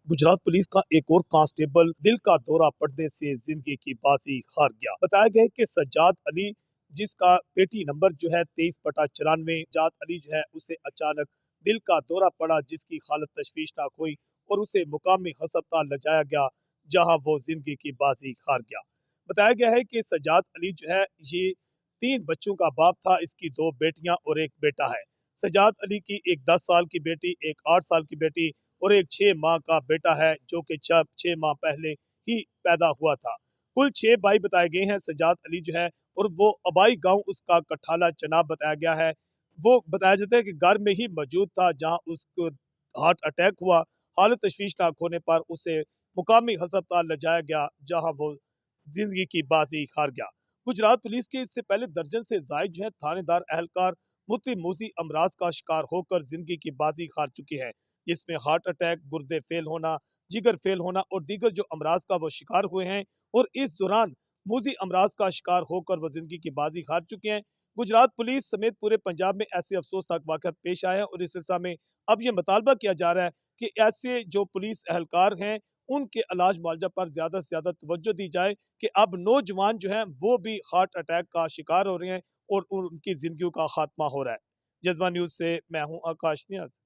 Gujarat police का एक और कांस्टेबल दिल का दौरा पड़ने से जिंदगी की बाजी हार गया। बताया गया है कि सज्जाद अली, जिसका पेटी नंबर जो है 23/94, सज्जाद अली जो है उसे अचानक दिल का दौरा पड़ा, जिसकी हालत तशवीशनाक हुई और उसे मुकामी अस्पताल ले जाया गया, जहां वो जिंदगी की बाजी हार गया। बताया गया है कि सज्जाद अली जो है ये 3 बच्चों का बाप था। इसकी 2 बेटियां और एक बेटा है। सज्जाद अली की एक 10 साल की बेटी, एक 8 साल की बेटी और एक 6 माह का बेटा है, जो कि 6 माह पहले ही पैदा हुआ था। कुल 6 भाई बताए गए हैं सज्जाद अली जो है, और वो अबाई गांव उसका कठाला चनाब बताया गया है। वो बताया जाता है कि घर में ही मौजूद था जहां उसको हार्ट अटैक हुआ। हालत तशवीशनाक होने पर उसे मुकामी अस्पताल ले जाया गया, जहां वो जिंदगी की बाजी हार गया। गुजरात पुलिस के इससे पहले दर्जन से जायद जो है थानेदार एहलकार मुतमूजी अमराज का शिकार होकर जिंदगी की बाजी हार चुके हैं, जिसमें हार्ट अटैक, गुर्दे फेल होना, जिगर फेल होना और दीगर जो अमराज का वो शिकार हुए हैं। और इस दौरान मूजी अमराज का शिकार होकर वो जिंदगी की बाजी हार चुके हैं। गुजरात पुलिस समेत पूरे पंजाब में ऐसे अफसोसनाक वाक़यात पेश आए हैं, और इस सिलसिले में अब ये मुतालबा किया जा रहा है कि ऐसे जो पुलिस एहलकार हैं, उनके इलाज मुआवजा पर ज्यादा से ज्यादा तवज्जो दी जाए, कि अब नौजवान जो हैं वो भी हार्ट अटैक का शिकार हो रहे हैं और उनकी जिंदगी का खात्मा हो रहा है। जज्बा न्यूज से मैं हूं आकाश नियाज।